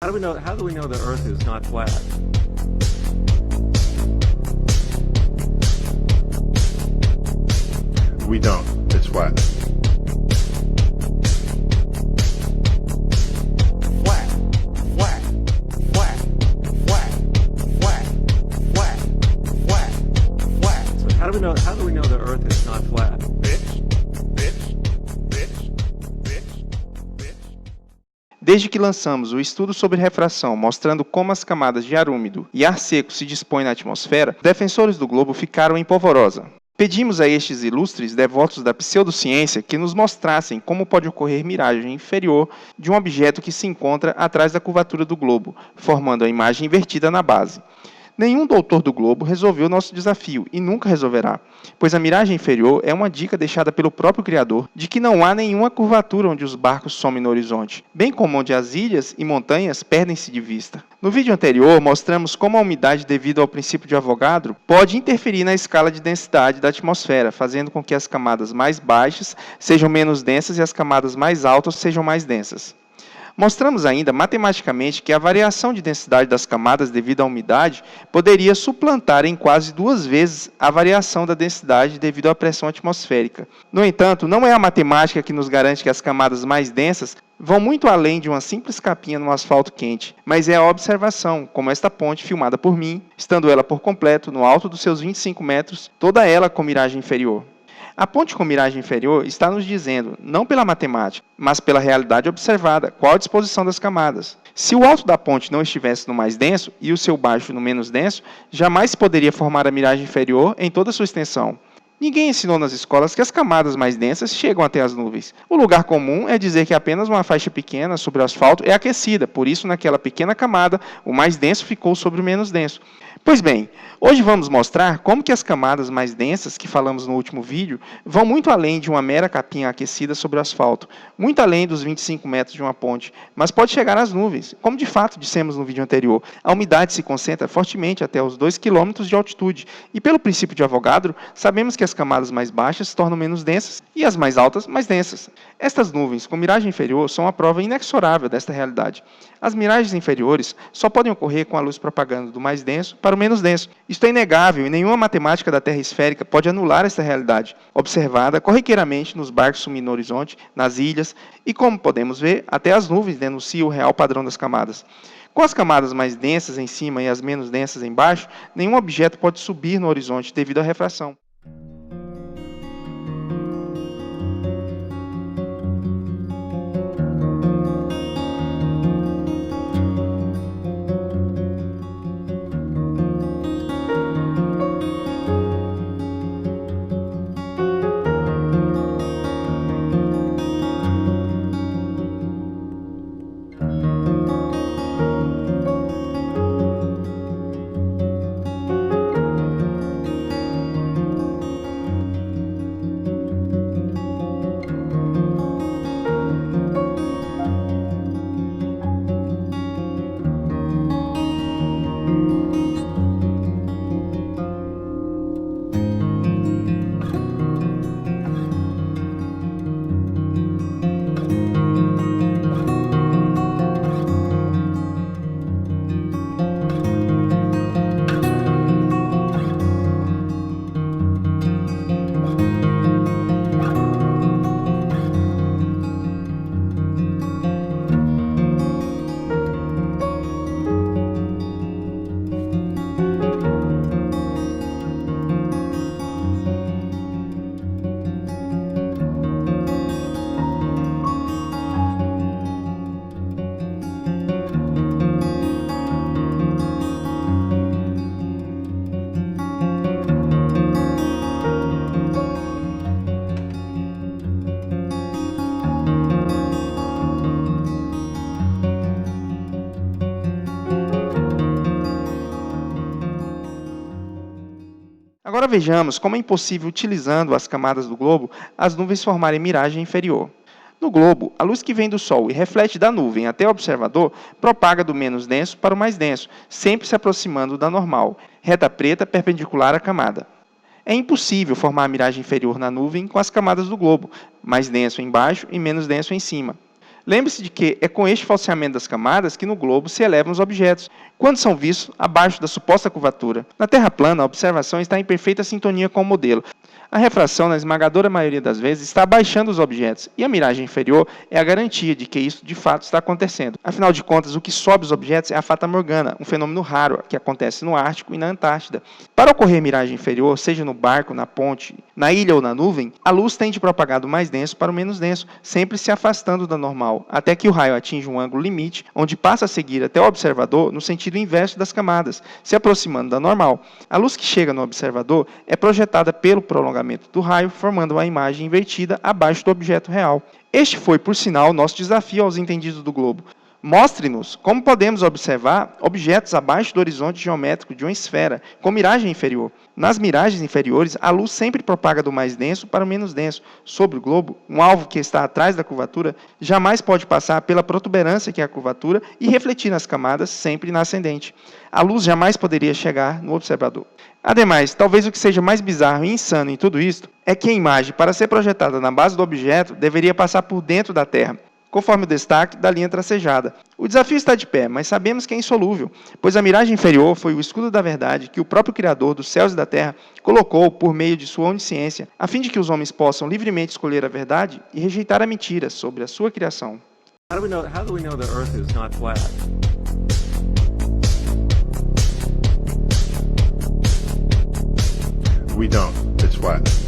How do we know the Earth is not flat? We don't. It's flat. Flat, flat, flat, flat, flat, flat, flat, flat. So how do we know the Earth is not flat? Desde que lançamos o estudo sobre refração, mostrando como as camadas de ar úmido e ar seco se dispõem na atmosfera, defensores do globo ficaram em polvorosa. Pedimos a estes ilustres devotos da pseudociência que nos mostrassem como pode ocorrer miragem inferior de um objeto que se encontra atrás da curvatura do globo, formando a imagem invertida na base. Nenhum doutor do globo resolveu nosso desafio e nunca resolverá, pois a miragem inferior é uma dica deixada pelo próprio Criador de que não há nenhuma curvatura onde os barcos somem no horizonte, bem como onde as ilhas e montanhas perdem-se de vista. No vídeo anterior, mostramos como a umidade devido ao princípio de Avogadro pode interferir na escala de densidade da atmosfera, fazendo com que as camadas mais baixas sejam menos densas e as camadas mais altas sejam mais densas. Mostramos ainda matematicamente que a variação de densidade das camadas devido à umidade poderia suplantar em quase 2 vezes a variação da densidade devido à pressão atmosférica. No entanto, não é a matemática que nos garante que as camadas mais densas vão muito além de uma simples capinha no asfalto quente, mas é a observação, como esta ponte filmada por mim, estando ela por completo no alto dos seus 25 metros, toda ela com miragem inferior. A ponte com miragem inferior está nos dizendo, não pela matemática, mas pela realidade observada, qual a disposição das camadas. Se o alto da ponte não estivesse no mais denso e o seu baixo no menos denso, jamais se poderia formar a miragem inferior em toda a sua extensão. Ninguém ensinou nas escolas que as camadas mais densas chegam até as nuvens. O lugar comum é dizer que apenas uma faixa pequena sobre o asfalto é aquecida, por isso naquela pequena camada o mais denso ficou sobre o menos denso. Pois bem, hoje vamos mostrar como que as camadas mais densas, que falamos no último vídeo, vão muito além de uma mera capinha aquecida sobre o asfalto, muito além dos 25 metros de uma ponte, mas pode chegar às nuvens, como de fato dissemos no vídeo anterior. A umidade se concentra fortemente até os 2 km de altitude, e pelo princípio de Avogadro, sabemos que as camadas mais baixas se tornam menos densas e as mais altas mais densas. Estas nuvens com miragem inferior são a prova inexorável desta realidade. As miragens inferiores só podem ocorrer com a luz propagando do mais denso para o menos denso. Isto é inegável e nenhuma matemática da Terra esférica pode anular esta realidade, observada corriqueiramente nos barcos sumindo no horizonte, nas ilhas e, como podemos ver, até as nuvens denunciam o real padrão das camadas. Com as camadas mais densas em cima e as menos densas embaixo, nenhum objeto pode subir no horizonte devido à refração. Agora vejamos como é impossível, utilizando as camadas do globo, as nuvens formarem miragem inferior. No globo, a luz que vem do Sol e reflete da nuvem até o observador propaga do menos denso para o mais denso, sempre se aproximando da normal, reta preta perpendicular à camada. É impossível formar a miragem inferior na nuvem com as camadas do globo, mais denso embaixo e menos denso em cima. Lembre-se de que é com este falseamento das camadas que no globo se elevam os objetos, quando são vistos abaixo da suposta curvatura. Na Terra plana, a observação está em perfeita sintonia com o modelo. A refração, na esmagadora maioria das vezes, está abaixando os objetos, e a miragem inferior é a garantia de que isso de fato está acontecendo. Afinal de contas, o que sobe os objetos é a Fata Morgana, um fenômeno raro que acontece no Ártico e na Antártida. Para ocorrer miragem inferior, seja no barco, na ponte, na ilha ou na nuvem, a luz tende a propagar do mais denso para o menos denso, sempre se afastando da normal, até que o raio atinja um ângulo limite, onde passa a seguir até o observador no sentido inverso das camadas, se aproximando da normal. A luz que chega no observador é projetada pelo prolongamento do raio, formando uma imagem invertida abaixo do objeto real. Este foi, por sinal, nosso desafio aos entendidos do globo. Mostre-nos como podemos observar objetos abaixo do horizonte geométrico de uma esfera, com miragem inferior. Nas miragens inferiores, a luz sempre propaga do mais denso para o menos denso. Sobre o globo, um alvo que está atrás da curvatura jamais pode passar pela protuberância que é a curvatura e refletir nas camadas, sempre na ascendente. A luz jamais poderia chegar no observador. Ademais, talvez o que seja mais bizarro e insano em tudo isto é que a imagem, para ser projetada na base do objeto, deveria passar por dentro da Terra, conforme o destaque da linha tracejada. O desafio está de pé, mas sabemos que é insolúvel, pois a miragem inferior foi o escudo da verdade que o próprio Criador dos céus e da terra colocou por meio de sua onisciência, a fim de que os homens possam livremente escolher a verdade e rejeitar a mentira sobre a sua criação. How do we know the Earth is not flat? We don't. It's flat.